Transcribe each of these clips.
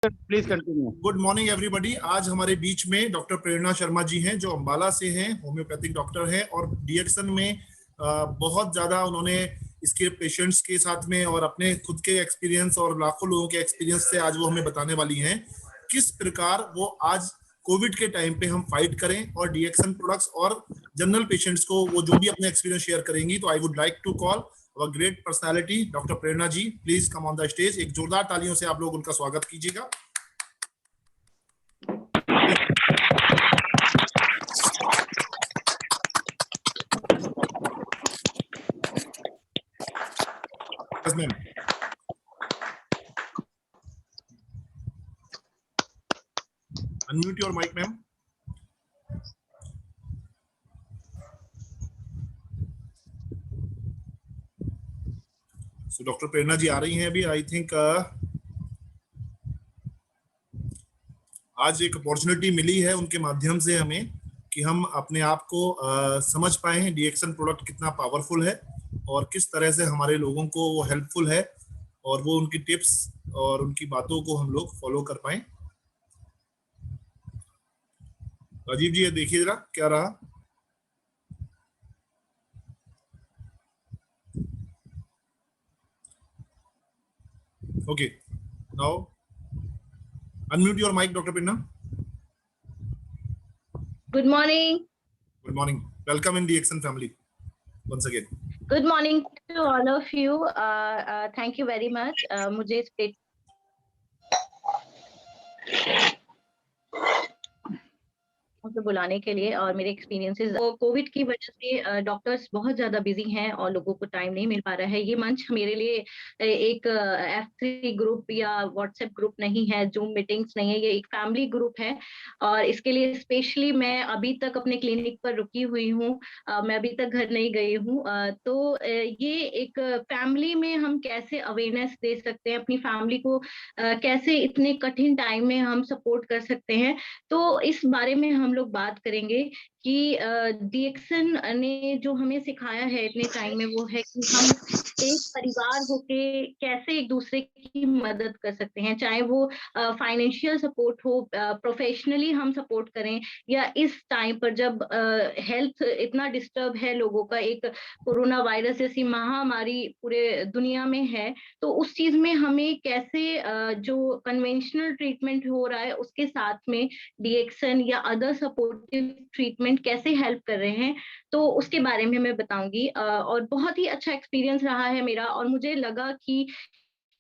Please continue. Good morning everybody. आज हमारे बीच में डॉक्टर प्रेरणा शर्मा जी हैं, जो अंबाला से हैं, होम्योपैथिक डॉक्टर हैं और डीएक्सन में बहुत ज़्यादा उन्होंने इसके पेशेंट्स के साथ में और अपने खुद के एक्सपीरियंस और लाखों लोगों के एक्सपीरियंस से आज वो हमें बताने वाली हैं किस प्रकार वो आज कोविड के टाइम पे हम फाइट करें और डीएक्सन प्रोडक्ट्स और जनरल पेशेंट्स को वो जो भी अपने एक्सपीरियंस शेयर करेंगी। तो I would like to call our great personality doctor Prerna ji. Please come on the stage. एक जोरदार तालियों से आप लोग उनका स्वागत कीजिएगा। Yes, ma'am. Unmute your mic, ma'am. So, doctor Prerna ji आ रही हैं अभी। आई थिंक आज एक अपॉर्चुनिटी मिली है उनके माध्यम से हमें कि हम अपने आप को समझ पाए हैं डीएक्सन प्रोडक्ट कितना पावरफुल है और किस तरह से हमारे लोगों को वो हेल्पफुल है और वो उनकी टिप्स और उनकी बातों को हम लोग फॉलो कर पाए। राजीव जी, ये देखिए जरा क्या रहा। Okay, now unmute your mic, Dr. Pinna. Good morning. Good morning. Welcome in DXN family once again. Good morning to all of you. Thank you very much. मुझे बुलाने के लिए और मेरे एक्सपीरियंसेस। कोविड की वजह से डॉक्टर्स बहुत ज्यादा बिजी हैं और लोगों को टाइम नहीं मिल पा रहा है। ये मंच मेरे लिए एक F3 ग्रुप या व्हाट्सएप ग्रुप नहीं है, जूम मीटिंग्स नहीं है, ये एक फैमिली ग्रुप है और इसके लिए स्पेशली मैं अभी तक अपने क्लिनिक पर रुकी हुई हूँ। मैं अभी तक घर नहीं गई हूँ। तो ये एक फैमिली में हम कैसे अवेयरनेस दे सकते हैं, अपनी फैमिली को कैसे इतने कठिन टाइम में हम सपोर्ट कर सकते हैं, तो इस बारे में हम लोग बात करेंगे कि डीएक्सन ने जो हमें सिखाया है इतने टाइम में वो है कि हम एक परिवार होके कैसे एक दूसरे की मदद कर सकते हैं, चाहे वो फाइनेंशियल सपोर्ट हो, प्रोफेशनली हम सपोर्ट करें, या इस टाइम पर जब हेल्थ इतना डिस्टर्ब है लोगों का, एक कोरोना वायरस जैसी महामारी पूरे दुनिया में है, तो उस चीज में हमें कैसे जो कन्वेंशनल ट्रीटमेंट हो रहा है उसके साथ में डीएक्सन या अदर सपोर्टिव ट्रीटमेंट कैसे हेल्प कर रहे हैं, तो उसके बारे में मैं बताऊंगी। और बहुत ही अच्छा एक्सपीरियंस रहा है मेरा और मुझे लगा कि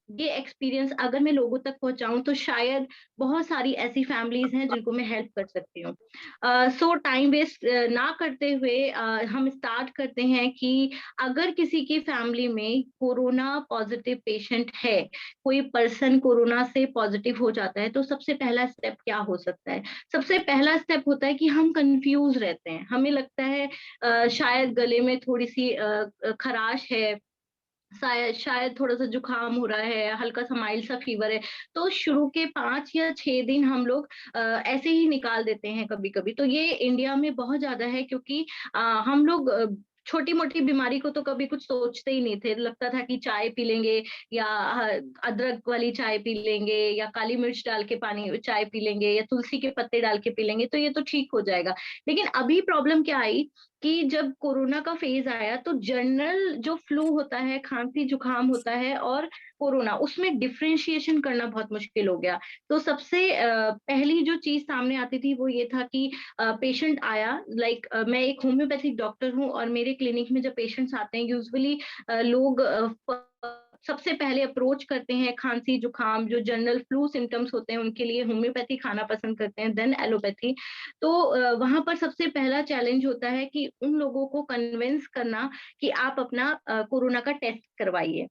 ये एक्सपीरियंस अगर मैं लोगों तक पहुंचाऊं तो शायद बहुत सारी ऐसी फैमिलीज हैं जिनको मैं हेल्प कर सकती हूँ। सो टाइम वेस्ट ना करते हुए हम स्टार्ट करते हैं कि अगर किसी की फैमिली में कोरोना पॉजिटिव पेशेंट है, कोई पर्सन कोरोना से पॉजिटिव हो जाता है, तो सबसे पहला स्टेप क्या हो सकता है? सबसे पहला स्टेप होता है कि हम कंफ्यूज रहते हैं, हमें लगता है शायद गले में थोड़ी सी खराश है, शायद थोड़ा सा जुकाम हो रहा है, हल्का सा माइल्ड सा फीवर है। तो शुरू के 5 या 6 दिन हम लोग ऐसे ही निकाल देते हैं कभी कभी। तो ये इंडिया में बहुत ज्यादा है क्योंकि हम लोग छोटी मोटी बीमारी को तो कभी कुछ सोचते ही नहीं थे, लगता था कि चाय पी लेंगे या अदरक वाली चाय पी लेंगे या काली मिर्च डाल के पानी चाय पी लेंगे या तुलसी के पत्ते डाल के पी लेंगे तो ये तो ठीक हो जाएगा। लेकिन अभी प्रॉब्लम क्या आई कि जब कोरोना का फेज आया तो जनरल जो फ्लू होता है, खांसी जुकाम होता है, और कोरोना, उसमें डिफरेंशिएशन करना बहुत मुश्किल हो गया। तो सबसे पहली जो चीज सामने आती थी वो ये था कि पेशेंट आया, मैं एक होम्योपैथिक डॉक्टर हूँ और मेरे क्लिनिक में जब पेशेंट्स आते हैं यूजुअली लोग सबसे पहले अप्रोच करते हैं खांसी जुकाम, जो जनरल फ्लू सिम्टम्स होते हैं उनके लिए होम्योपैथी खाना पसंद करते हैं, देन एलोपैथी। तो वहां पर सबसे पहला चैलेंज होता है कि उन लोगों को कन्विंस करना कि आप अपना कोरोना का टेस्ट करवाइए।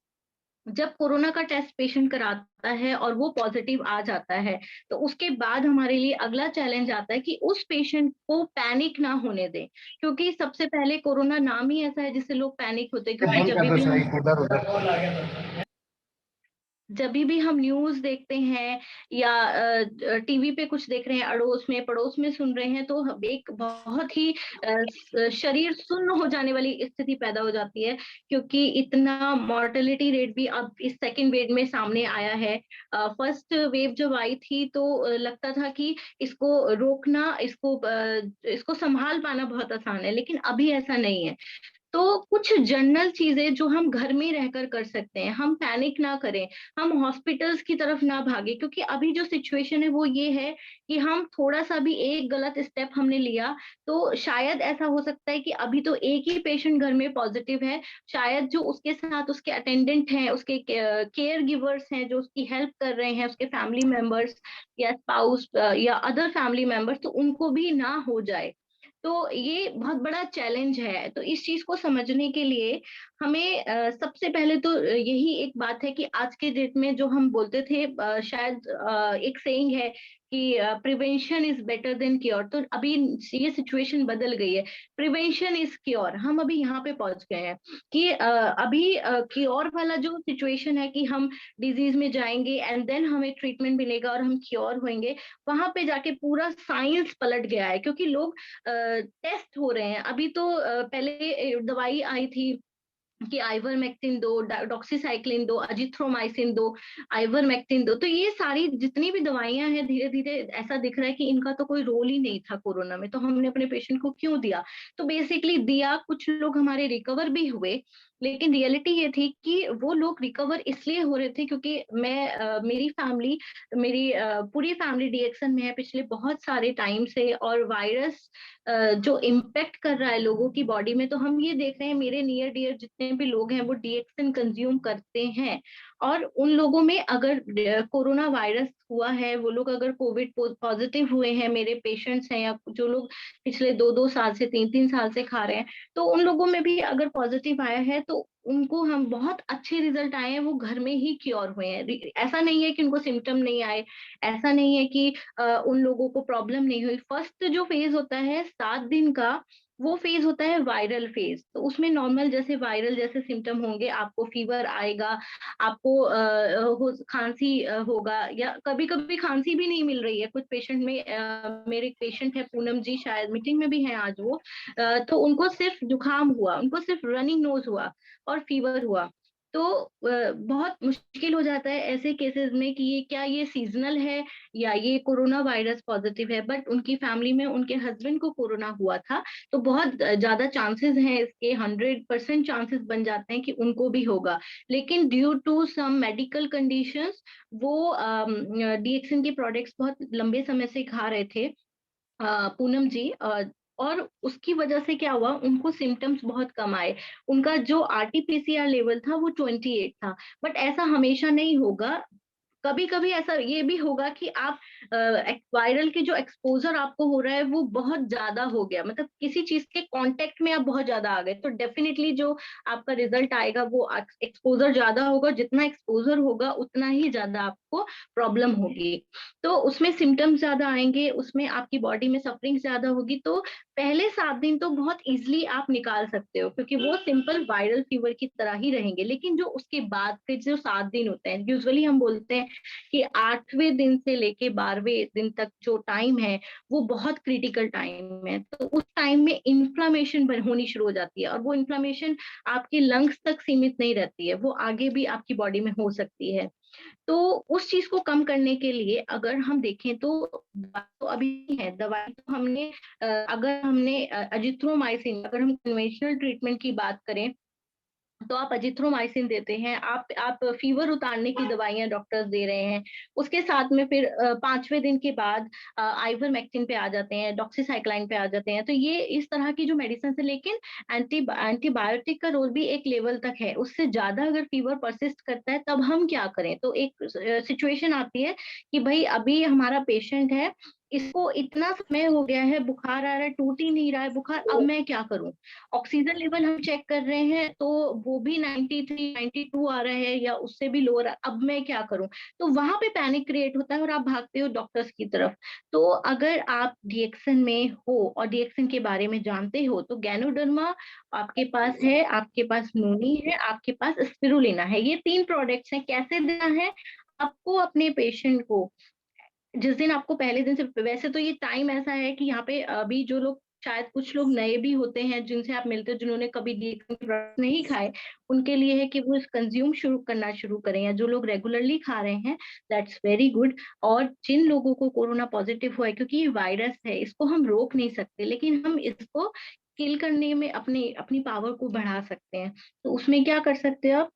जब कोरोना का टेस्ट पेशेंट कराता है और वो पॉजिटिव आ जाता है, तो उसके बाद हमारे लिए अगला चैलेंज आता है कि उस पेशेंट को पैनिक ना होने दें, क्योंकि सबसे पहले कोरोना नाम ही ऐसा है जिससे लोग पैनिक होते हैं, क्योंकि जब भी हम जब भी हम न्यूज़ देखते हैं या टीवी पे कुछ देख रहे हैं, अड़ोस में, पड़ोस में सुन रहे हैं, तो एक बहुत ही शरीर सुन्न हो जाने वाली स्थिति पैदा हो जाती है, क्योंकि इतना मॉर्टेलिटी रेट भी अब इस सेकंड वेव में सामने आया है। फर्स्ट वेव जब आई थी तो लगता था कि इसको रोकना, इसको संभाल पाना बहुत आसान है, लेकिन अभी ऐसा नहीं है। तो कुछ जनरल चीजें जो हम घर में रहकर कर सकते हैं, हम पैनिक ना करें, हम हॉस्पिटल्स की तरफ ना भागे, क्योंकि अभी जो सिचुएशन है वो ये है कि हम थोड़ा सा भी एक गलत स्टेप हमने लिया तो शायद ऐसा हो सकता है कि अभी तो एक ही पेशेंट घर में पॉजिटिव है, शायद जो उसके साथ उसके अटेंडेंट हैं, उसके केयर गिवर्स हैं जो उसकी हेल्प कर रहे हैं, उसके फैमिली मेंबर्स या स्पाउस या अदर फैमिली मेंबर्स, तो उनको भी ना हो जाए। तो ये बहुत बड़ा चैलेंज है। तो इस चीज को समझने के लिए हमें सबसे पहले तो यही एक बात है कि आज के डेट में जो हम बोलते थे, शायद एक सेइंग है कि prevention is better than cure. तो अभी ये सिचुएशन बदल गई है, प्रिवेंशन इज क्योर। हम अभी यहाँ पे पहुंच गए हैं कि अभी क्योर वाला जो सिचुएशन है कि हम डिजीज में जाएंगे एंड देन हमें ट्रीटमेंट मिलेगा और हम क्योर होंगे, वहां पे जाके पूरा साइंस पलट गया है, क्योंकि लोग टेस्ट हो रहे हैं। अभी तो पहले दवाई आई थी कि आइवरमेक्टिन दो, डॉक्सीसाइक्लिन दो, अजिथ्रोमाइसिन दो, आइवरमेक्टिन दो। तो ये सारी जितनी भी दवाइयां हैं, धीरे धीरे ऐसा दिख रहा है कि इनका तो कोई रोल ही नहीं था कोरोना में, तो हमने अपने पेशेंट को क्यों दिया? तो बेसिकली दिया, कुछ लोग हमारे रिकवर भी हुए, लेकिन रियलिटी ये थी कि वो लोग रिकवर इसलिए हो रहे थे क्योंकि मेरी पूरी फैमिली डीएक्सन में है पिछले बहुत सारे टाइम से, और वायरस जो इम्पेक्ट कर रहा है लोगों की बॉडी में, तो हम ये देख रहे हैं मेरे नियर डियर जितने भी लोग हैं वो डीएक्सन कंज्यूम करते हैं। और उन लोगों में अगर कोरोना वायरस हुआ है, वो लोग अगर कोविड पॉजिटिव हुए हैं, मेरे पेशेंट्स हैं या जो लोग पिछले 2-2 साल से 3-3 साल से खा रहे हैं, तो उन लोगों में भी अगर पॉजिटिव आया है तो उनको हम बहुत अच्छे रिजल्ट आए हैं, वो घर में ही क्योर हुए हैं। ऐसा नहीं है कि उनको सिम्टम नहीं आए, ऐसा नहीं है कि उन लोगों को प्रॉब्लम नहीं हुई। फर्स्ट जो फेज होता है 7 दिन का, वो फेज होता है वायरल फेज। तो उसमें नॉर्मल जैसे वायरल जैसे सिम्टम होंगे, आपको फीवर आएगा, आपको खांसी होगा, या कभी कभी खांसी भी नहीं मिल रही है कुछ पेशेंट में। मेरे एक पेशेंट है पूनम जी, शायद मीटिंग में भी है आज वो, तो उनको सिर्फ जुकाम हुआ, उनको सिर्फ रनिंग नोज हुआ और फीवर हुआ। तो बहुत मुश्किल हो जाता है ऐसे केसेस में कि ये क्या, ये सीजनल है या ये कोरोना वायरस पॉजिटिव है। बट उनकी फैमिली में उनके हस्बैंड को कोरोना हुआ था, तो बहुत ज्यादा चांसेस हैं इसके, 100% चांसेस बन जाते हैं कि उनको भी होगा। लेकिन due to some medical conditions वो डीएक्सन के प्रोडक्ट्स बहुत लंबे समय से खा रहे थे, पूनम जी, और उसकी वजह से क्या हुआ, उनको सिम्टम्स बहुत कम आए। उनका जो आरटीपीसीआर लेवल था वो 28 था। बट ऐसा हमेशा नहीं होगा, कभी कभी ऐसा ये भी होगा कि आप वायरल के जो एक्सपोजर आपको हो रहा है वो बहुत ज्यादा हो गया, मतलब किसी चीज के कांटेक्ट में आप बहुत ज्यादा आ गए, तो डेफिनेटली जो आपका रिजल्ट आएगा वो एक्सपोजर ज्यादा होगा। जितना एक्सपोजर होगा उतना ही ज्यादा आपको प्रॉब्लम होगी। तो उसमें सिम्टम्स ज्यादा आएंगे, उसमें आपकी बॉडी में सफरिंग ज्यादा होगी। तो पहले 7 दिन तो बहुत इजीली आप निकाल सकते हो, क्योंकि वो सिंपल वायरल फीवर की तरह ही रहेंगे। लेकिन जो उसके बाद फिर जो 7 दिन होते हैं, यूजुअली हम बोलते हैं कि 8वें दिन से लेके 12वें दिन तक जो टाइम है वो बहुत क्रिटिकल टाइम है। तो उस टाइम में इन्फ्लामेशन होनी शुरू हो जाती है, और वो इन्फ्लामेशन आपके लंग्स तक सीमित नहीं रहती है, वो आगे भी आपकी बॉडी में हो सकती है। तो उस चीज को कम करने के लिए अगर हम देखें तो दवा तो अभी है, दवाई तो हमने अगर हमने अजिथ्रोमाइसिन, अगर हम कन्वेंशनल ट्रीटमेंट की बात करें तो आप अजिथ्रोमाइसिन देते हैं, आप फीवर उतारने की दवाइयां डॉक्टर्स दे रहे हैं। उसके साथ में फिर 5वें दिन के बाद आइवरमेक्टिन पे आ जाते हैं, डॉक्सीसाइक्लाइन पे आ जाते हैं। तो ये इस तरह की जो मेडिसिन है, लेकिन एंटीबायोटिक का रोल भी एक लेवल तक है, उससे ज्यादा अगर फीवर परसिस्ट करता है तब हम क्या करें। तो एक सिचुएशन आती है कि भाई अभी हमारा पेशेंट है, इसको इतना समय हो गया है, बुखार आ रहा है, टूट ही नहीं रहा है बुखार, अब मैं क्या करूं? ऑक्सीजन लेवल हम चेक कर रहे हैं तो वो भी 93 92 आ रहा है या उससे भी लोअर, अब मैं क्या करूं? तो वहां पे पैनिक क्रिएट होता है और आप भागते हो डॉक्टर्स की तरफ। तो अगर आप डीएक्सन में हो और डीएक्सन के बारे में जानते हो तो गैनोडर्मा आपके पास है, आपके पास नोनी है, आपके पास स्पिरुलिना है, ये 3 प्रोडक्ट्स हैं। कैसे देना है आपको अपने पेशेंट को? जिस दिन आपको पहले दिन से, वैसे तो ये टाइम ऐसा है कि यहाँ पे अभी जो लोग, शायद कुछ लोग नए भी होते हैं जिनसे आप मिलते हो, जिन्होंने कभी डीएक्सन के प्रोडक्ट नहीं खाए, उनके लिए है कि वो कंज्यूम शुरू करें, या जो लोग रेगुलरली खा रहे हैं, दैट्स वेरी गुड। और जिन लोगों को कोरोना पॉजिटिव हुआ है, क्योंकि ये वायरस है, इसको हम रोक नहीं सकते, लेकिन हम इसको किल करने में अपनी अपनी पावर को बढ़ा सकते हैं। तो उसमें क्या कर सकते हो आप?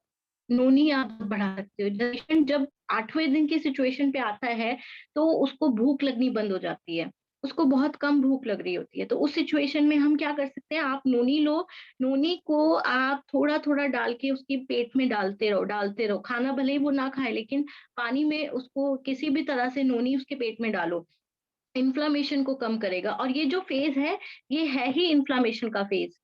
नोनी आप बढ़ा सकते हो। पेशेंट जब 8वें दिन की सिचुएशन पे आता है तो उसको भूख लगनी बंद हो जाती है, उसको बहुत कम भूख लग रही होती है। तो उस सिचुएशन में हम क्या कर सकते हैं, आप नोनी लो, नोनी को आप थोड़ा थोड़ा डाल के उसके पेट में डालते रहो, खाना भले ही वो ना खाए लेकिन पानी में उसको किसी भी तरह से नोनी उसके पेट में डालो। इन्फ्लामेशन को कम करेगा, और ये जो फेज है, ये है ही इन्फ्लामेशन का फेज।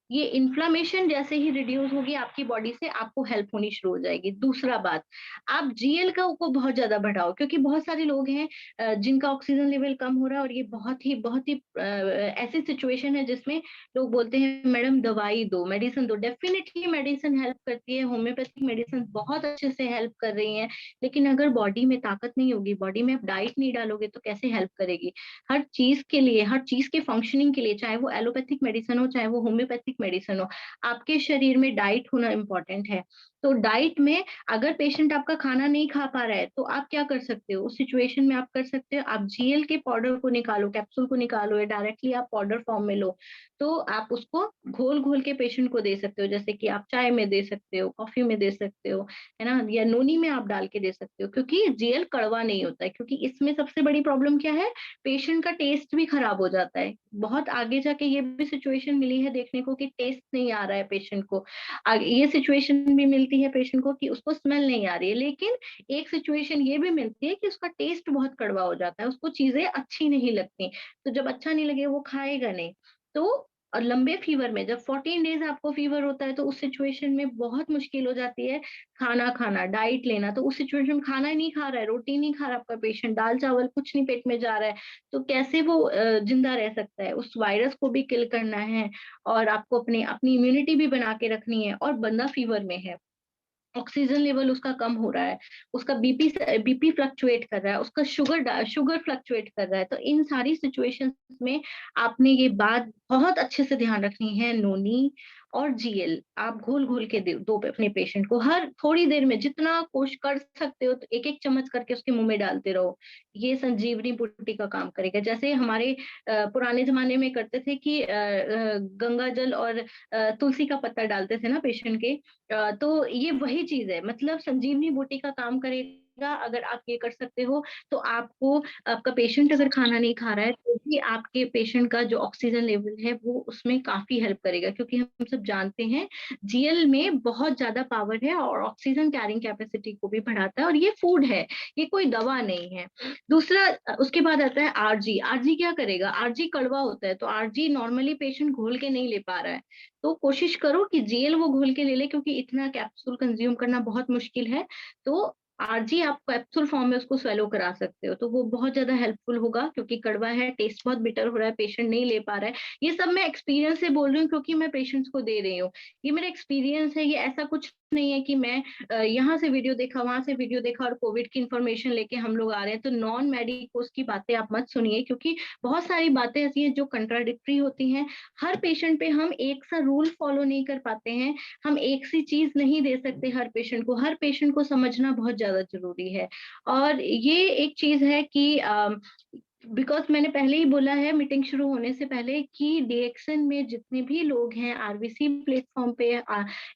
ये इन्फ्लामेशन जैसे ही रिड्यूस होगी आपकी बॉडी से, आपको हेल्प होनी शुरू हो जाएगी। दूसरा बात, आप जीएल का को बहुत ज्यादा बढ़ाओ, क्योंकि बहुत सारे लोग हैं जिनका ऑक्सीजन लेवल कम हो रहा है, और ये बहुत ही ऐसी सिचुएशन है जिसमें लोग बोलते हैं मैडम दवाई दो, मेडिसिन दो। डेफिनेटली मेडिसिन हेल्प करती है, होम्योपैथिक मेडिसिन बहुत अच्छे से हेल्प कर रही हैं, लेकिन अगर बॉडी में ताकत नहीं होगी, बॉडी में आप डाइट नहीं डालोगे तो कैसे हेल्प करेगी? हर चीज के लिए, हर चीज के फंक्शनिंग के लिए, चाहे वो एलोपैथिक मेडिसिन हो चाहे वो होम्योपैथिक मेडिसिन हो, आपके शरीर में डाइट होना इम्पोर्टेंट है। तो डाइट में अगर पेशेंट आपका खाना नहीं खा पा रहा है तो आप क्या कर सकते हो? उस सिचुएशन में आप कर सकते हो, आप जीएल के पाउडर को निकालो, कैप्सूल को निकालो, या डायरेक्टली आप पाउडर फॉर्म में लो। तो आप उसको घोल घोल के पेशेंट को दे सकते हो, जैसे कि आप चाय में दे सकते हो, कॉफी में दे सकते हो, है ना, या नोनी में आप डाल के दे सकते हो, क्योंकि जीएल कड़वा नहीं होता है। क्योंकि इसमें सबसे बड़ी प्रॉब्लम क्या है, पेशेंट का टेस्ट भी खराब हो जाता है। बहुत आगे जाके ये भी सिचुएशन मिली है देखने को कि टेस्ट नहीं आ रहा है पेशेंट को। ये सिचुएशन भी मिलती है पेशेंट को कि उसको स्मेल नहीं आ रही है, लेकिन एक सिचुएशन ये भी मिलती है कि उसका टेस्ट बहुत कड़वा हो जाता है, उसको चीजें अच्छी नहीं लगती। तो जब अच्छा नहीं लगे वो खाएगा नहीं। तो और लंबे फीवर में, जब 14 डेज आपको फीवर होता है, तो उस सिचुएशन में बहुत मुश्किल हो जाती है खाना खाना, डाइट लेना। तो उस सिचुएशन में खाना ही नहीं खा रहा है, रोटी नहीं खा रहा आपका पेशेंट, दाल चावल कुछ नहीं पेट में जा रहा है, तो कैसे वो जिंदा रह सकता है? उस वायरस को भी किल करना है, और आपको अपनी अपनी इम्यूनिटी भी बना के रखनी है, और बंदा फीवर में है, ऑक्सीजन लेवल उसका कम हो रहा है, उसका बीपी फ्लक्चुएट कर रहा है, उसका शुगर फ्लक्चुएट कर रहा है। तो इन सारी सिचुएशंस में आपने ये बात बहुत अच्छे से ध्यान रखनी है। नोनी और जीएल आप घोल घोल के दो अपने पेशेंट को, हर थोड़ी देर में जितना कोशिश कर सकते हो तो एक एक चम्मच करके उसके मुंह में डालते रहो। ये संजीवनी बूटी का काम करेगा। जैसे हमारे पुराने जमाने में करते थे कि गंगा जल और तुलसी का पत्ता डालते थे ना पेशेंट के, तो ये वही चीज है, मतलब संजीवनी बूटी का काम करेगा। अगर आप ये कर सकते हो तो आपको, आपका पेशेंट अगर खाना नहीं खा रहा है तो भी आपके पेशेंट का जो ऑक्सीजन लेवल है वो उसमें काफी हेल्प करेगा, क्योंकि हम सब जानते हैं जीएल में बहुत ज्यादा पावर है और ऑक्सीजन कैरिंग कैपेसिटी को भी बढ़ाता है, और ये फूड है, ये कोई दवा नहीं है। दूसरा, उसके बाद आता है आरजी। आरजी क्या करेगा? आरजी कड़वा होता है, तो आरजी नॉर्मली पेशेंट घोल के नहीं ले पा रहा है, तो कोशिश करो कि जेल वो घोल के ले ले, क्योंकि इतना कैप्सूल कंज्यूम करना बहुत मुश्किल है। तो आरजी आप कैप्सूल फॉर्म में उसको स्वेलो करा सकते हो, तो वो बहुत ज्यादा हेल्पफुल होगा, क्योंकि कड़वा है, टेस्ट बहुत बिटर हो रहा है, पेशेंट नहीं ले पा रहा है। ये सब मैं एक्सपीरियंस से बोल रही हूँ, क्योंकि मैं पेशेंट्स को दे रही हूँ। ये मेरा एक्सपीरियंस है, ये ऐसा कुछ नहीं है कि मैं यहाँ से वीडियो देखा, वहां से वीडियो देखा और कोविड की इंफॉर्मेशन लेके हम लोग आ रहे हैं। तो नॉन मेडिकोस की बातें आप मत सुनिए, क्योंकि बहुत सारी बातें ऐसी हैं जो कंट्राडिक्टरी होती हैं। हर पेशेंट पे हम एक सा रूल फॉलो नहीं कर पाते हैं, हम एक सी चीज नहीं दे सकते हर पेशेंट को, हर पेशेंट को समझना बहुत ज्यादा जरूरी है। और ये एक चीज है कि बिकॉज मैंने पहले ही बोला है मीटिंग शुरू होने से पहले कि डीएक्सन में जितने भी लोग हैं, आरबीसी प्लेटफॉर्म पे,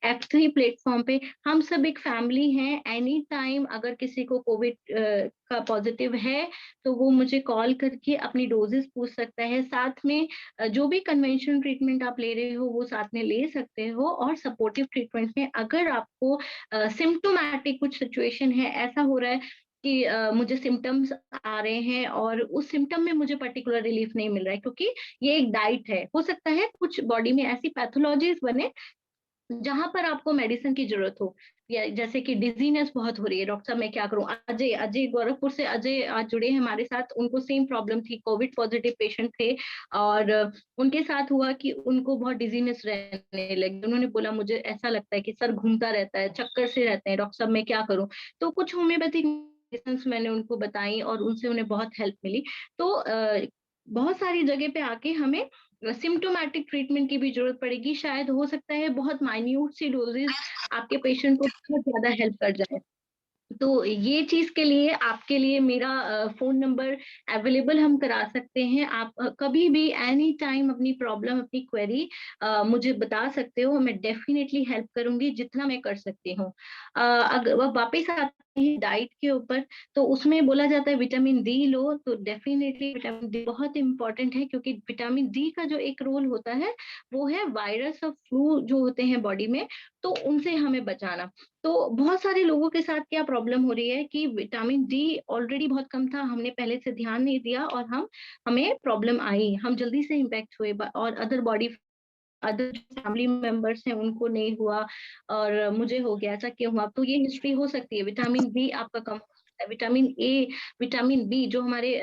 F3 प्लेटफॉर्म पे, हम सब एक फैमिली हैं। एनी टाइम अगर किसी को कोविड का पॉजिटिव है तो वो मुझे कॉल करके अपनी डोजेस पूछ सकता है। साथ में जो भी कन्वेंशनल ट्रीटमेंट आप ले रहे हो वो साथ में ले सकते हो, और सपोर्टिव ट्रीटमेंट में अगर आपको सिम्टोमैटिक कुछ सिचुएशन है, ऐसा हो रहा है कि मुझे सिम्टम्स आ रहे हैं और उस सिम्टम में मुझे पर्टिकुलर रिलीफ नहीं मिल रहा है, क्योंकि ये एक डाइट है। हो सकता है कुछ बॉडी में ऐसी पैथोलॉजीज बने जहां पर आपको मेडिसिन की जरूरत हो, या जैसे कि डिजीनेस बहुत हो रही है, डॉक्टर साहब मैं क्या करूं। अजय अजय गोरखपुर से अजय आज जुड़े हैं हमारे साथ, उनको सेम प्रॉब्लम थी, कोविड पॉजिटिव पेशेंट थे, और उनके साथ हुआ कि उनको बहुत डिजीनेस रहने लगी। उन्होंने बोला मुझे ऐसा लगता है कि सर घूमता रहता है, चक्कर से रहते हैं, डॉक्टर साहब मैं क्या करूं। तो कुछ होम्योपैथिक मेडिसिन मैंने उनको बताई और उनसे उन्हें बहुत हेल्प मिली। तो बहुत सारी जगह पे आके हमें सिम्टोमेटिक ट्रीटमेंट की भी जरूरत पड़ेगी, शायद हो सकता है बहुत माइन्यूट सी डोजेस आपके पेशेंट को बहुत ज्यादा हेल्प कर जाए। तो ये चीज के लिए आपके लिए मेरा फोन नंबर अवेलेबल हम करा सकते हैं। आप कभी भी एनी टाइम अपनी प्रॉब्लम, अपनी क्वेरी मुझे बता सकते हो, मैं डेफिनेटली हेल्प करूंगी जितना मैं कर सकती हूँ। अगर वापस आते हैं डाइट के ऊपर, तो उसमें बोला जाता है विटामिन डी लो, तो डेफिनेटली विटामिन डी बहुत इंपॉर्टेंट है, क्योंकि विटामिन डी का जो एक रोल होता है वो है वायरस और फ्लू जो होते हैं बॉडी में, तो उनसे हमें बचाना। तो बहुत सारे लोगों के साथ क्या प्रॉब्लम हो रही है कि विटामिन डी ऑलरेडी बहुत कम था, हमने पहले से ध्यान नहीं दिया और हमें प्रॉब्लम आई, हम जल्दी से इम्पैक्ट हुए, और अदर फैमिली मेंबर्स हैं उनको नहीं हुआ और मुझे हो गया, ऐसा क्यों हुआ। तो ये हिस्ट्री हो सकती है। विटामिन बी आपका कम हो सकता है, विटामिन ए, विटामिन बी जो हमारे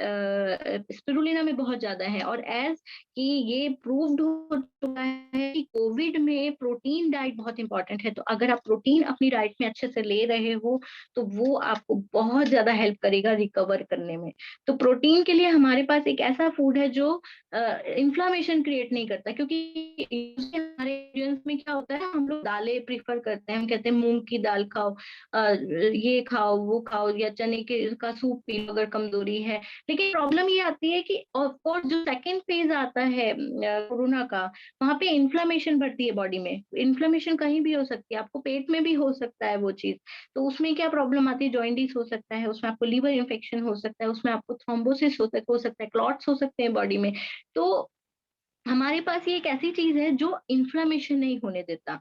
स्पिरुलिना में बहुत ज्यादा है, और एज कि ये प्रूव्ड हो चुका है कि कोविड में प्रोटीन डाइट बहुत इंपॉर्टेंट है। तो अगर आप प्रोटीन अपनी डाइट में अच्छे से ले रहे हो तो वो आपको बहुत ज्यादा हेल्प करेगा रिकवर करने में। तो प्रोटीन के लिए हमारे पास एक ऐसा फूड है जो इन्फ्लामेशन क्रिएट नहीं करता, क्योंकि हमारे इंडियंस में क्या होता है, हम लोग दालें प्रीफर करते हैं, हम कहते हैं मूंग की दाल खाओ, ये खाओ वो खाओ, या चने के का सूप पी लो अगर कमजोरी है। लेकिन प्रॉब्लम ये आती है कि ऑफ कोर्स जो सेकेंड फेज आता है कोरोना का, वहां पे इन्फ्लामेशन बढ़ती है बॉडी में। इन्फ्लामेशन कहीं भी हो सकती है, आपको पेट में भी हो सकता है वो चीज। तो उसमें क्या प्रॉब्लम आती है, जॉइंडिस हो सकता है, उसमें आपको लीवर इन्फेक्शन हो सकता है, उसमें आपको थ्रोम्बोसिस हो सकता है, क्लॉट्स हो सकते हैं बॉडी में। तो हमारे पास ये एक ऐसी चीज है जो इन्फ्लामेशन नहीं होने देता।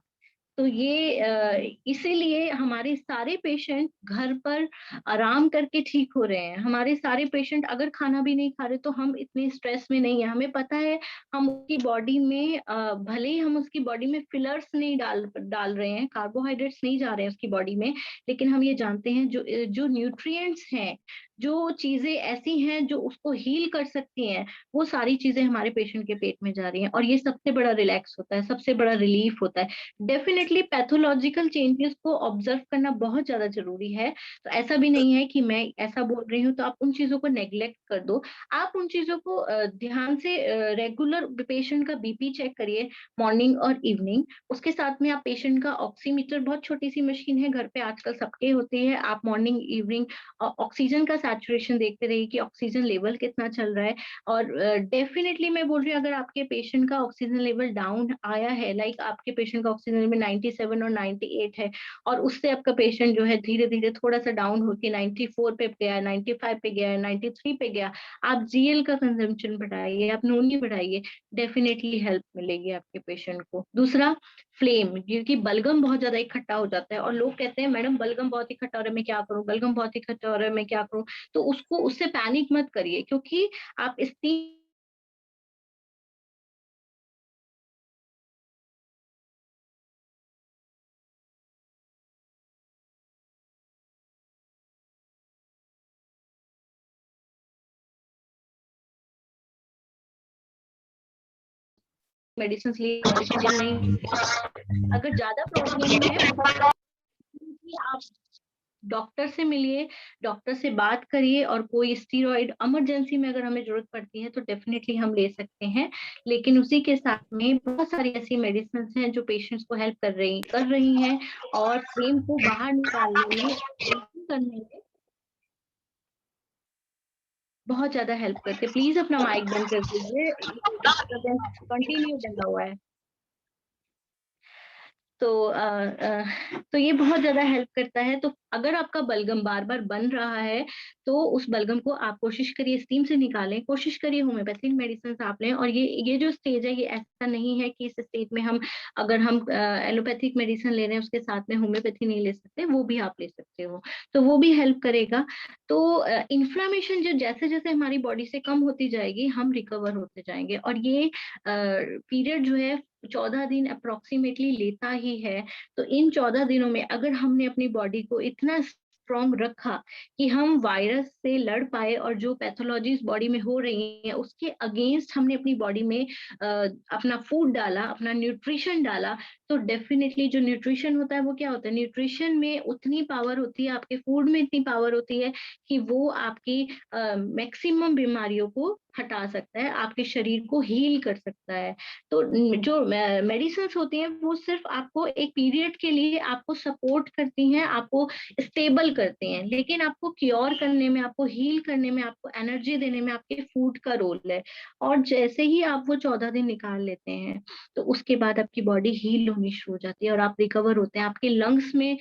तो ये इसीलिए हमारे सारे पेशेंट घर पर आराम करके ठीक हो रहे हैं। हमारे सारे पेशेंट अगर खाना भी नहीं खा रहे तो हम इतने स्ट्रेस में नहीं है, हमें पता है हम उसकी बॉडी में भले ही हम उसकी बॉडी में फिलर्स नहीं डाल डाल रहे हैं, कार्बोहाइड्रेट्स नहीं जा रहे हैं उसकी बॉडी में, लेकिन हम ये जानते हैं जो जो न्यूट्रिएंट्स हैं, जो चीजें ऐसी हैं जो उसको हील कर सकती हैं, वो सारी चीजें हमारे पेशेंट के पेट में जा रही हैं, और ये सबसे बड़ा रिलैक्स होता है, सबसे बड़ा रिलीफ होता है। डेफिनेटली पैथोलॉजिकल चेंजेस को ऑब्जर्व करना बहुत ज्यादा जरूरी है। तो ऐसा भी नहीं है कि मैं ऐसा बोल रही हूँ तो आप उन चीजों को नेग्लेक्ट कर दो। आप उन चीजों को ध्यान से रेगुलर पेशेंट का बीपी चेक करिए मॉर्निंग और इवनिंग। उसके साथ में आप पेशेंट का ऑक्सीमीटर, बहुत छोटी सी मशीन है घर पे आजकल सबके होती है, आप मॉर्निंग इवनिंग ऑक्सीजन का सैचुरेशन देखते रहिए कि ऑक्सीजन लेवल कितना चल रहा है। और डेफिनेटली मैं बोल रही हूँ अगर आपके पेशेंट का ऑक्सीजन लेवल डाउन आया है, लाइक आपके पेशेंट का ऑक्सीजन लेवल 97 और 98 है, और उससे आपका पेशेंट जो है धीरे धीरे थोड़ा सा डाउन होकर 94 पे गया, 95 पे गया, 93 पे गया, आप जीएल का कंजम्पशन बढ़ाइए, आप नोनी बढ़ाइए, डेफिनेटली हेल्प मिलेगी आपके पेशेंट को। दूसरा, फ्लेम, क्योंकि बलगम बहुत ज्यादा इकट्ठा हो जाता है और लोग कहते हैं मैडम बलगम बहुत इकट्ठा हो रहा है मैं क्या करूं, बलगम बहुत इकट्ठा हो रहा है मैं क्या करूं। तो उसको उससे पैनिक मत करिए, क्योंकि आप इस मेडिसिन लिए पॉसिबल नहीं। अगर ज्यादा प्रॉब्लम है कि आप डॉक्टर से मिलिए, डॉक्टर से बात करिए, और कोई स्टीरॉइड इमरजेंसी में अगर हमें जरूरत पड़ती है तो डेफिनेटली हम ले सकते हैं। लेकिन उसी के साथ में बहुत सारी ऐसी मेडिसिन हैं जो पेशेंट्स को हेल्प कर रही हैं, और फ्लेम को बाहर निकालने में, करने में बहुत ज्यादा हेल्प करते हैं। प्लीज अपना माइक बंद कर दीजिए, डिस्टर्बेंस कंटिन्यू बना हुआ है। तो ये बहुत ज़्यादा हेल्प करता है। तो अगर आपका बलगम बार-बार बन रहा है, तो उस बलगम को आप कोशिश करिए स्टीम से निकालें, कोशिश करिए होम्योपैथिक मेडिसिन्स आप लें। और ये जो स्टेज है, ये ऐसा नहीं है कि इस स्टेज में अगर हम एलोपैथिक मेडिसिन ले रहे हैं, उसके साथ में होम्योपैथी नहीं ले सकते, वो भी आप ले सकते हो, तो वो भी हेल्प करेगा। तो इन्फ्लेमेशन जो जैसे-जैसे हमारी बॉडी से कम होती जाएगी, हम रिकवर होते जाएँगे। और ये पीरियड जो है 14 दिन अप्रॉक्सिमेटली लेता ही है। तो इन 14 दिनों में अगर हमने अपनी बॉडी को इतना स्ट्रॉन्ग रखा कि हम वायरस से लड़ पाए, और जो पैथोलॉजीज बॉडी में हो रही हैं उसके अगेंस्ट हमने अपनी बॉडी में अपना फूड डाला, अपना न्यूट्रिशन डाला, तो डेफिनेटली जो न्यूट्रिशन होता है वो क्या होता है, न्यूट्रिशन में उतनी पावर होती है, आपके फूड में इतनी पावर होती है कि वो आपकी मैक्सिमम बीमारियों को हटा सकता है, आपके शरीर को हील कर सकता है। तो जो मेडिसिन्स होती हैं वो सिर्फ आपको एक पीरियड के लिए आपको सपोर्ट करती हैं, आपको स्टेबल करती हैं, लेकिन आपको क्योर करने में, आपको हील करने में, आपको एनर्जी देने में आपके फूड का रोल है। और जैसे ही आप वो 14 दिन निकाल लेते हैं, तो उसके बाद आपकी बॉडी हील होनी शुरू हो जाती है और आप रिकवर होते हैं। आपके लंग्स में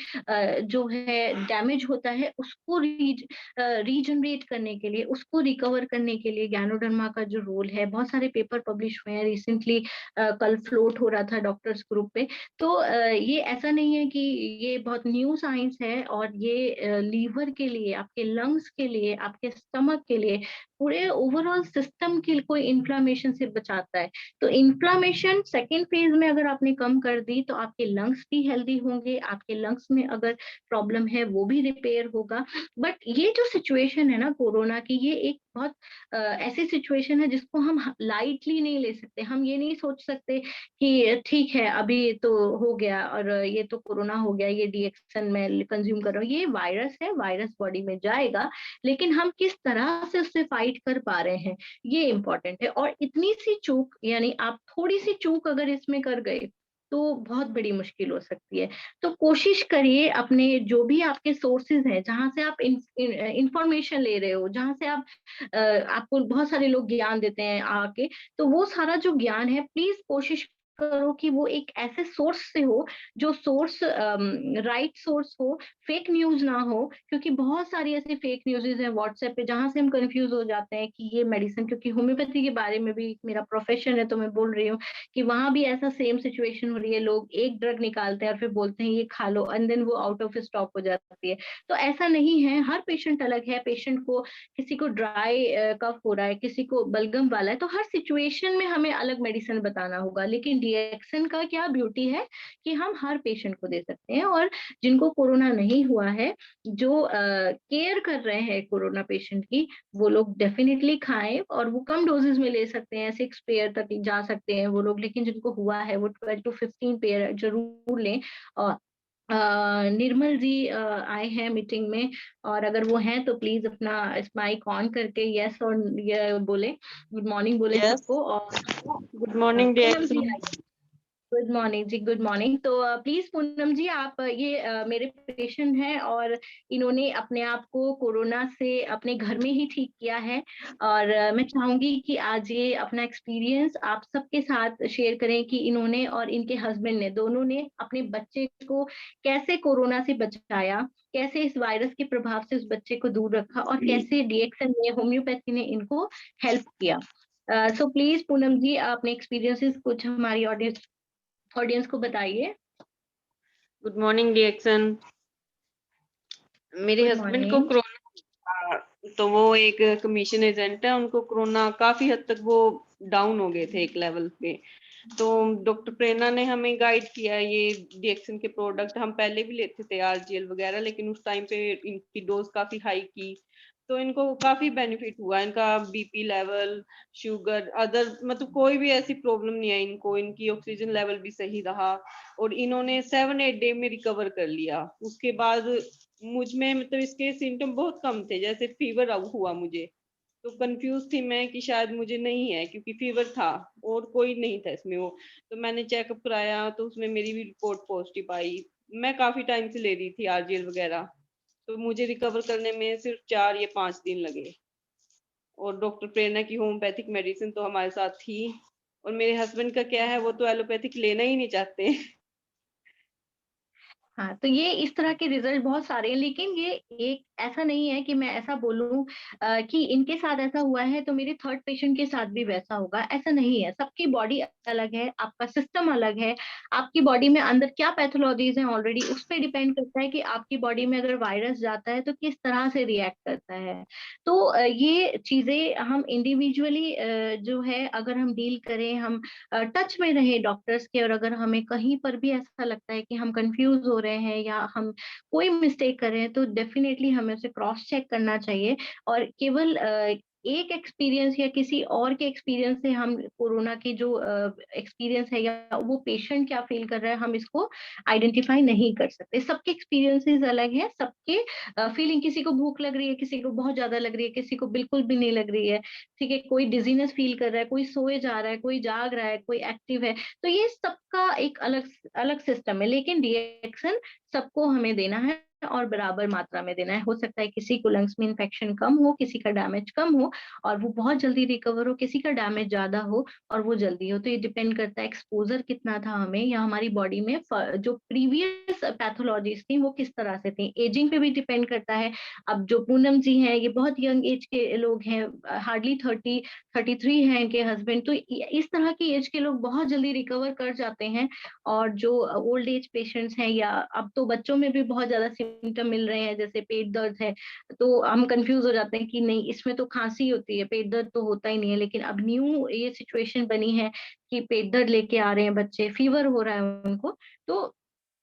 जो है डैमेज होता है, उसको रीजनरेट करने के लिए, उसको रिकवर करने के लिए गैनोडर्मा का जो रोल है, बहुत सारे पेपर पब्लिश हुए हैं रिसेंटली, कल फ्लोट हो रहा था डॉक्टर्स ग्रुप पे। तो ये ऐसा नहीं है कि ये बहुत न्यू साइंस है, और ये लीवर के लिए, आपके लंग्स के लिए, आपके स्टमक के लिए, पूरे ओवरऑल सिस्टम की कोई इन्फ्लामेशन से बचाता है। तो इन्फ्लामेशन सेकेंड फेज में अगर आपने कम कर दी, तो आपके लंग्स भी हेल्दी होंगे, आपके लंग्स में अगर प्रॉब्लम है वो भी रिपेयर होगा। बट ये जो सिचुएशन है ना कोरोना की, ये एक बहुत ऐसी सिचुएशन है जिसको हम लाइटली नहीं ले सकते। हम ये नहीं सोच सकते कि ठीक है अभी तो हो गया, और ये तो कोरोना हो गया, ये डीएक्सन में कंज्यूम कर रहा हूँ, ये वायरस है, वायरस बॉडी में जाएगा, लेकिन हम किस तरह से उससे फाइट कर पा रहे हैं, ये इम्पोर्टेंट है। और इतनी सी चूक, यानी आप थोड़ी सी चूक अगर इसमें कर गए, तो बहुत बड़ी मुश्किल हो सकती है। तो कोशिश करिए अपने जो भी आपके सोर्सेज हैं, जहाँ से आप इंफॉर्मेशन ले रहे हो, जहाँ से आपको बहुत सारे लोग ज्ञान देते हैं आके, तो वो सारा जो ज्ञान है प्लीज कोशिश करो कि वो एक ऐसे सोर्स से हो, जो सोर्स राइट सोर्स हो, फेक न्यूज ना हो। क्योंकि बहुत सारी ऐसी फेक न्यूज़ेस हैं व्हाट्सएप पे, जहां से हम कंफ्यूज हो जाते हैं कि ये मेडिसिन, क्योंकि होम्योपैथी के बारे में भी मेरा प्रोफेशन है, तो मैं बोल रही हूँ कि वहां भी ऐसा सेम सिचुएशन हो रही है। लोग एक ड्रग निकालते हैं और फिर बोलते हैं ये खा लो, एंड देन वो आउट ऑफ स्टॉक हो जाती है। तो ऐसा नहीं है, हर पेशेंट अलग है। पेशेंट को, किसी को ड्राई कफ हो रहा है, किसी को बलगम वाला है, तो हर सिचुएशन में हमें अलग मेडिसिन बताना होगा। लेकिन डीएक्सन का क्या ब्यूटी है कि हम हर पेशेंट को दे सकते हैं। और जिनको कोरोना नहीं हुआ है, जो केयर कर रहे हैं कोरोना पेशेंट की, वो लोग डेफिनेटली खाएं, और वो कम डोजेस में ले सकते हैं, 6 पेयर तक जा सकते हैं वो लोग। लेकिन जिनको हुआ है वो 12 to 15 पेयर जरूर लें। और निर्मल जी आए हैं मीटिंग में, और अगर वो हैं तो प्लीज अपना माइक ऑन करके यस और ये बोले, गुड मॉर्निंग बोले यस, सबको। और गुड मॉर्निंग पूनम जी डिएक्सन। आइए। गुड मॉर्निंग जी, गुड मॉर्निंग। तो प्लीज पूनम जी, आप ये मेरे पेशेंट हैं, और इन्होंने अपने आप को कोरोना से अपने घर में ही ठीक किया है। और मैं चाहूंगी कि आज ये अपना एक्सपीरियंस आप सबके साथ शेयर करें कि इन्होंने और इनके हस्बैंड ने, दोनों ने अपने बच्चे को कैसे कोरोना से बचाया, कैसे इस वायरस के प्रभाव से उस बच्चे को दूर रखा, और कैसे डीएक्सन ने, होम्योपैथी ने इनको हेल्प किया। सो प्लीज पूनम जी, अपने एक्सपीरियंसेस कुछ हमारी ऑडियंस को बताइए। Good morning DXN. मेरे गुड हस्बैंड को मॉर्निंग। कोरोना था, तो वो एक कमीशन एजेंट है, उनको कोरोना काफी हद तक वो डाउन हो गए थे एक लेवल पे। तो डॉक्टर प्रेरणा ने हमें गाइड किया, ये डिएक्सन के प्रोडक्ट हम पहले भी लेते थे आरजीएल वगैरह, लेकिन उस टाइम पे इनकी डोज काफी हाई की, तो इनको काफी बेनिफिट हुआ। इनका बीपी लेवल, शुगर, अदर मतलब कोई भी ऐसी प्रॉब्लम नहीं है इनको, इनकी ऑक्सीजन लेवल भी सही रहा, और इन्होंने 7-8 डे में रिकवर कर लिया। उसके बाद मुझ में मतलब इसके सिम्टम बहुत कम थे, जैसे फीवर अब हुआ मुझे, तो कंफ्यूज थी मैं कि शायद मुझे नहीं है, क्योंकि फीवर था और कोई नहीं था इसमें वो। तो मैंने चेकअप कराया, तो उसमें मेरी भी रिपोर्ट पॉजिटिव आई। मैं काफी टाइम से ले रही थी आरजीएल वगैरह, तो मुझे रिकवर करने में सिर्फ 4 या 5 दिन लगे। और डॉक्टर प्रेरणा की होम्योपैथिक मेडिसिन तो हमारे साथ थी। और मेरे हस्बैंड का क्या है, वो तो एलोपैथिक लेना ही नहीं चाहते हाँ, तो ये इस तरह के रिजल्ट बहुत सारे हैं, लेकिन ये एक ऐसा नहीं है कि मैं ऐसा बोलूं कि इनके साथ ऐसा हुआ है तो मेरे थर्ड पेशेंट के साथ भी वैसा होगा, ऐसा नहीं है। सबकी बॉडी अलग है, आपका सिस्टम अलग है, आपकी बॉडी में अंदर क्या पैथोलॉजीज हैं ऑलरेडी उस पर डिपेंड करता है कि आपकी बॉडी में अगर वायरस जाता है तो किस तरह से रिएक्ट करता है। तो ये चीजें हम इंडिविजुअली जो है अगर हम डील करें, हम टच में रहे डॉक्टर्स के, और अगर हमें कहीं पर भी ऐसा लगता है कि हम कंफ्यूज हो रहे हैं या हम कोई मिस्टेक कर रहे हैं तो डेफिनेटली हमें उसे क्रॉस चेक करना चाहिए। और केवल एक एक्सपीरियंस या किसी और के एक्सपीरियंस से हम कोरोना की जो एक्सपीरियंस है या वो पेशेंट क्या फील कर रहा है हम इसको आइडेंटिफाई नहीं कर सकते। सबके एक्सपीरियंसेस अलग हैं, सबके फीलिंग, किसी को भूख लग रही है, किसी को बहुत ज्यादा लग रही है, किसी को बिल्कुल भी नहीं लग रही है, ठीक है, कोई डिजीनेस फील कर रहा है, कोई सोए जा रहा है, कोई जाग रहा है, कोई एक्टिव है। तो ये सबका एक अलग अलग सिस्टम है, लेकिन रिएक्शन सबको हमें देना है और बराबर मात्रा में देना है। हो सकता है किसी को लंग्स में इन्फेक्शन कम हो, किसी का डैमेज कम हो और वो बहुत जल्दी रिकवर हो, किसी का डैमेज ज्यादा हो और वो जल्दी हो। तो ये डिपेंड करता है एक्सपोजर कितना था हमें, या हमारी बॉडी में जो प्रीवियस पैथोलॉजीज थी वो किस तरह से थी। एजिंग पे भी डिपेंड करता है। अब जो पूनम जी हैं ये बहुत यंग एज के लोग हैं, हार्डली 33 है इनके हस्बैंड, तो इस तरह की एज के लोग बहुत जल्दी रिकवर कर जाते हैं। और जो ओल्ड एज पेशेंट्स हैं, या अब तो बच्चों में भी बहुत ज्यादा सिम्टम मिल रहे हैं, जैसे पेट दर्द है, तो हम कंफ्यूज हो जाते हैं कि नहीं इसमें तो खांसी होती है, पेट दर्द तो होता ही नहीं है। लेकिन अब न्यू ये सिचुएशन बनी है कि पेट दर्द लेके आ रहे हैं बच्चे, फीवर हो रहा है उनको। तो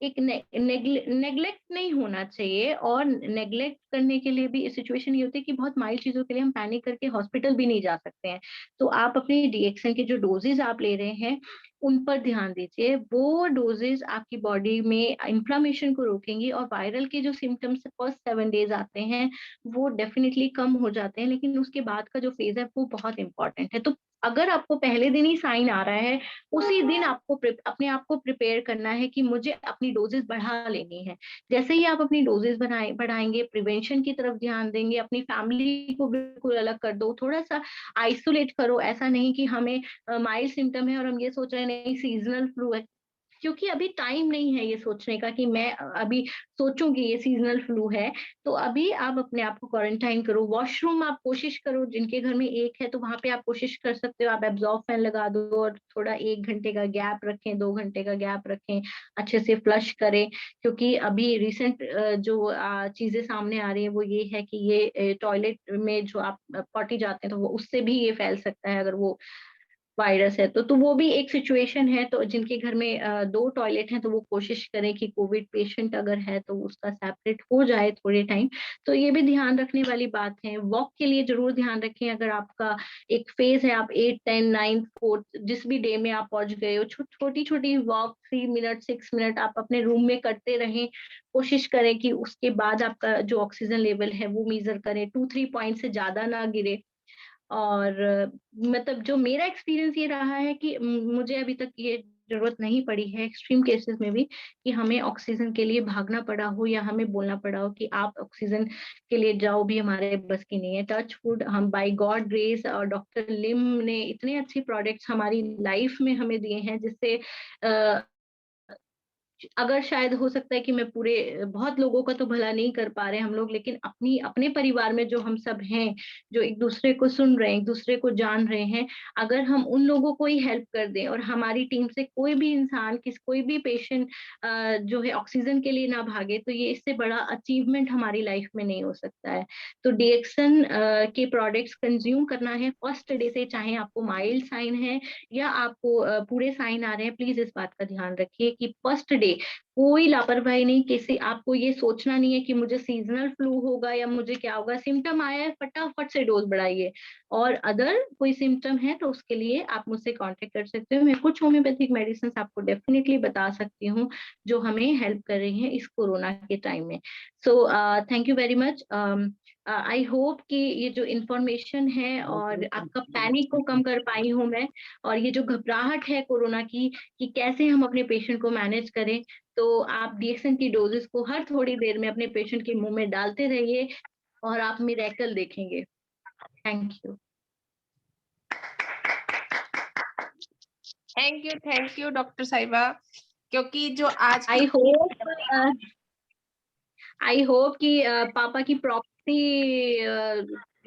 एक नेग्लेक्ट नहीं होना चाहिए, और नेग्लेक्ट करने के लिए भी सिचुएशन ये होती है कि बहुत माइल्ड चीजों के लिए हम पैनिक करके हॉस्पिटल भी नहीं जा सकते हैं। तो आप अपनी डीएक्सन के जो डोजेज आप ले रहे हैं उन पर ध्यान दीजिए। वो डोजेज आपकी बॉडी में इन्फ्लामेशन को रोकेंगी, और वायरल के जो सिम्टम्स फर्स्ट 7 डेज आते हैं वो डेफिनेटली कम हो जाते हैं, लेकिन उसके बाद का जो फेज है वो बहुत इंपॉर्टेंट है। तो अगर आपको पहले दिन ही साइन आ रहा है, उसी दिन आपको अपने आप को प्रिपेयर करना है कि मुझे अपनी डोजेस बढ़ा लेनी है। जैसे ही आप अपनी डोजेस बढ़ाएंगे, प्रिवेंशन की तरफ ध्यान देंगे, अपनी फैमिली को बिल्कुल अलग कर दो, थोड़ा सा आइसोलेट करो। ऐसा नहीं कि हमें माइल्ड सिम्टम है और हम ये सोच रहे हैं नहीं सीजनल फ्लू है, क्योंकि अभी टाइम नहीं है ये सोचने का कि मैं अभी सोचूंगी ये सीजनल फ्लू है। तो अभी आप अपने आप को क्वारंटाइन करो। वॉशरूम आप कोशिश करो, जिनके घर में एक है तो वहां पे आप कोशिश कर सकते हो, आप एब्जॉर्ब फैन लगा दो और थोड़ा 1 घंटे का गैप रखें, 2 घंटे का गैप रखें, अच्छे से फ्लश करें। क्योंकि अभी रिसेंट जो चीजें सामने आ रही है वो ये है कि ये टॉयलेट में जो आप पॉटी जाते हैं तो वो उससे भी ये फैल सकता है अगर वो वायरस है। तो वो भी एक सिचुएशन है। तो जिनके घर में 2 टॉयलेट हैं तो वो कोशिश करें कि कोविड पेशेंट अगर है तो उसका सेपरेट हो जाए थोड़े टाइम। तो ये भी ध्यान रखने वाली बात है। वॉक के लिए जरूर ध्यान रखें। अगर आपका एक फेज है, आप 8, 10, 9, 4 जिस भी डे में आप पहुंच गए हो, छोटी छोटी वॉक 3 मिनट 6 मिनट आप अपने रूम में करते रहें। कोशिश करें कि उसके बाद आपका जो ऑक्सीजन लेवल है वो मेजर करें, 2-3 पॉइंट से ज्यादा ना गिरे। और मतलब जो मेरा एक्सपीरियंस ये रहा है कि मुझे अभी तक ये जरूरत नहीं पड़ी है एक्सट्रीम केसेस में भी कि हमें ऑक्सीजन के लिए भागना पड़ा हो या हमें बोलना पड़ा हो कि आप ऑक्सीजन के लिए जाओ, भी हमारे बस की नहीं है। टच वुड, हम बाय गॉड ग्रेस और डॉक्टर लिम ने इतने अच्छे प्रोडक्ट्स हमारी लाइफ में हमें दिए हैं जिससे अगर शायद हो सकता है कि मैं पूरे बहुत लोगों का तो भला नहीं कर पा रहे हम लोग, लेकिन अपने परिवार में जो हम सब हैं, जो एक दूसरे को सुन रहे हैं, एक दूसरे को जान रहे हैं, अगर हम उन लोगों को ही हेल्प कर दें और हमारी टीम से कोई भी इंसान कोई भी पेशेंट जो है ऑक्सीजन के लिए ना भागे, तो ये इससे बड़ा अचीवमेंट हमारी लाइफ में नहीं हो सकता है। तो डीएक्सन के प्रोडक्ट्स कंज्यूम करना है फर्स्ट डे से, चाहे आपको माइल्ड साइन है या आपको पूरे साइन आ रहे हैं। प्लीज इस बात का ध्यान रखिए कि फर्स्ट डे कोई लापरवाही नहीं, किसी आपको ये सोचना नहीं है कि मुझे सीजनल फ्लू होगा या मुझे क्या होगा। सिम्टम आया है फटाफट से डोज बढ़ाइए, और अदर कोई सिम्टम है तो उसके लिए आप मुझसे कांटेक्ट कर सकते हो। मैं कुछ होम्योपैथिक मेडिसिन आपको डेफिनेटली बता सकती हूँ जो हमें हेल्प कर रही हैं इस कोरोना के टाइम में। So thank you very much. I hope कि ये जो इंफॉर्मेशन है और आपका पैनिक को कम कर पाई हूँ मैं, और ये जो घबराहट है कोरोना की कि कैसे हम अपने पेशेंट को मैनेज करें। तो आप डीएक्सन की डोजेस को हर थोड़ी देर में अपने पेशेंट के मुंह में डालते रहिए और आप मिरेकल देखेंगे। Thank you. Thank you doctor साहिबा। क्योंकि जो आज की आई होप कि पापा की प्रॉपर्टी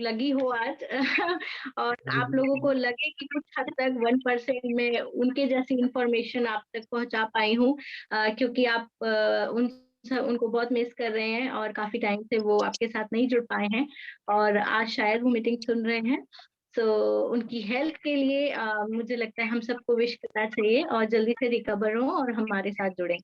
लगी हो आज और आप लोगों को लगे कि कुछ हद तक 1% में उनके जैसी इंफॉर्मेशन आप तक पहुंचा पाई हूँ, क्योंकि आप उनको बहुत मिस कर रहे हैं और काफी टाइम से वो आपके साथ नहीं जुड़ पाए हैं और आज शायद वो मीटिंग सुन रहे हैं। तो उनकी हेल्थ के लिए मुझे लगता है हम सबको विश करना चाहिए और जल्दी से रिकवर हो और हमारे साथ जुड़े।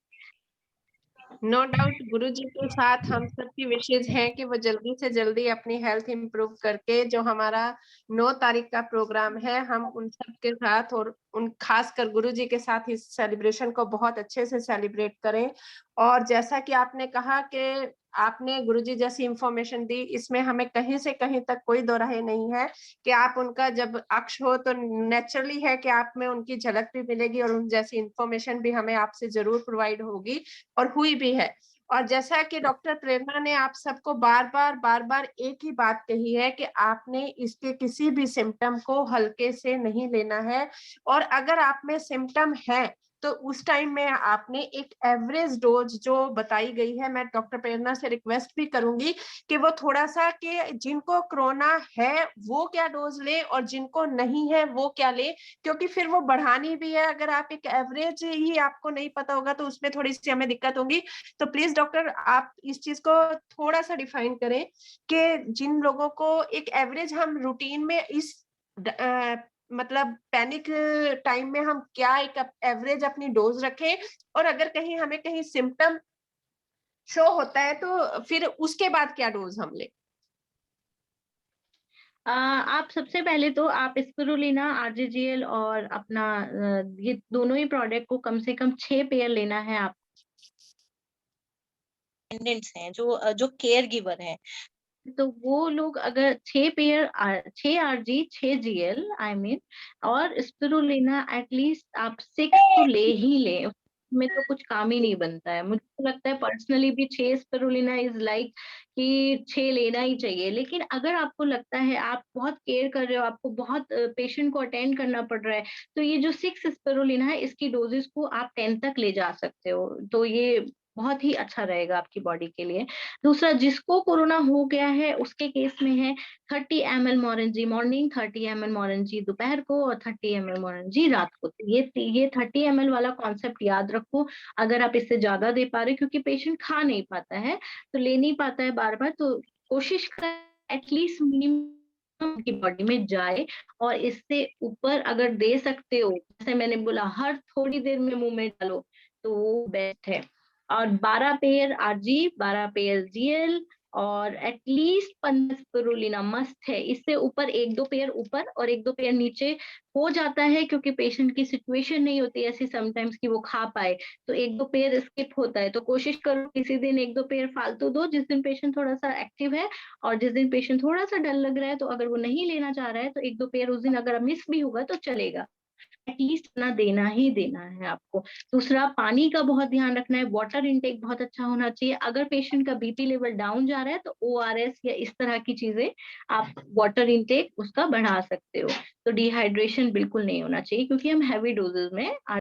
नो डाउट गुरुजी के साथ हम सबकी विशेष है कि वो जल्दी से जल्दी अपनी हेल्थ इंप्रूव करके जो हमारा 9 तारीख का प्रोग्राम है हम उन सब के साथ और उन खासकर गुरुजी के साथ इस सेलिब्रेशन को बहुत अच्छे से सेलिब्रेट करें। और जैसा कि आपने कहा कि आपने गुरुजी जैसी इंफॉर्मेशन दी, इसमें हमें कहीं से कहीं तक कोई दो राय नहीं है कि आप उनका जब अक्ष हो तो नेचुरली है कि आप में उनकी झलक भी मिलेगी और उन जैसी इंफॉर्मेशन भी हमें आपसे जरूर प्रोवाइड होगी और हुई भी है। और जैसा कि डॉक्टर प्रेरणा ने आप सबको बार बार एक ही बात कही है कि आपने इसके किसी भी सिम्टम को हल्के से नहीं लेना है और अगर आप में सिम्टम है तो उस टाइम में आपने एक एवरेज डोज जो बताई गई है, मैं डॉक्टर प्रेरणा से रिक्वेस्ट भी करूंगी कि वो थोड़ा सा कि जिनको कोरोना है वो क्या डोज ले और जिनको नहीं है वो क्या ले, क्योंकि फिर वो बढ़ानी भी है। अगर आप एक एवरेज ही आपको नहीं पता होगा तो उसमें थोड़ी सी हमें दिक्कत होगी। तो प्लीज डॉक्टर आप इस चीज को थोड़ा सा डिफाइन करें कि जिन लोगों को एक एवरेज हम रूटीन में इस मतलब पैनिक टाइम में हम क्या एक एवरेज अपनी डोज रखें और अगर कहीं हमें कहीं सिम्टम शो होता है तो फिर उसके बाद क्या डोज हम ले। आप सबसे पहले तो आप स्पिरुलिना, आरजीजीएल और अपना ये दोनों ही प्रोडक्ट को कम से कम 6 पेयर लेना है। आप डिपेंडेंट्स हैं जो केयर गिवर हैं, तो वो लोग अगर 6 pair 6 RG 6 GL I mean और स्पिरुलिना एटलीस्ट आप 6 तो ले ही लें, में तो कुछ काम ही नहीं बनता है। मुझे तो लगता है पर्सनली भी 6 स्पिरुलिना इज लाइक कि 6 लेना ही चाहिए। लेकिन अगर आपको लगता है आप बहुत केयर कर रहे हो, आपको बहुत पेशेंट को अटेंड करना पड़ रहा है, तो ये जो 6 स्पिरुलिना है इसकी डोजेस को आप 10 तक ले जा सकते हो, तो ये बहुत ही अच्छा रहेगा आपकी बॉडी के लिए। दूसरा, जिसको कोरोना हो गया है उसके केस में है 30 ml मोरेंजी मॉर्निंग, 30 ml मोरेंजी दोपहर को और 30 ml मोरेंजी रात को। तो ये 30 ml वाला कॉन्सेप्ट याद रखो। अगर आप इससे ज्यादा दे पा रहे, क्योंकि पेशेंट खा नहीं पाता है तो ले नहीं पाता है बार बार, तो कोशिश कर एटलीस्ट मिनिमम की बॉडी में जाए। और इससे ऊपर अगर दे सकते हो, जैसे मैंने बोला हर थोड़ी देर में मुंह में डालो, तो वो बेस्ट है। और 12 पेयर आरजी, 12 पेयर जीएल और एटलीस्ट 15 स्पिरुलिना मस्ट है। इससे ऊपर 1-2 पेयर ऊपर और 1-2 पेयर नीचे हो जाता है, क्योंकि पेशेंट की सिचुएशन नहीं होती ऐसी समटाइम्स कि वो खा पाए, तो 1-2 पेयर स्किप होता है। तो कोशिश करो किसी दिन 1-2 पेयर फालतू दो, जिस दिन पेशेंट थोड़ा सा एक्टिव है, और जिस दिन पेशेंट थोड़ा सा डल लग रहा है तो अगर वो नहीं लेना चाह रहा है तो 1-2 पेयर उस दिन अगर मिस भी होगा तो चलेगा। एटलीस्ट ना देना ही देना है आपको। दूसरा, पानी का बहुत ध्यान रखना है, वाटर इनटेक बहुत अच्छा होना चाहिए। अगर पेशेंट का बीपी लेवल डाउन जा रहा है तो ओआरएस या इस तरह की चीजें आप वाटर इनटेक उसका बढ़ा सकते हो। तो डिहाइड्रेशन बिल्कुल नहीं होना चाहिए, क्योंकि हम हैवी डोजेस में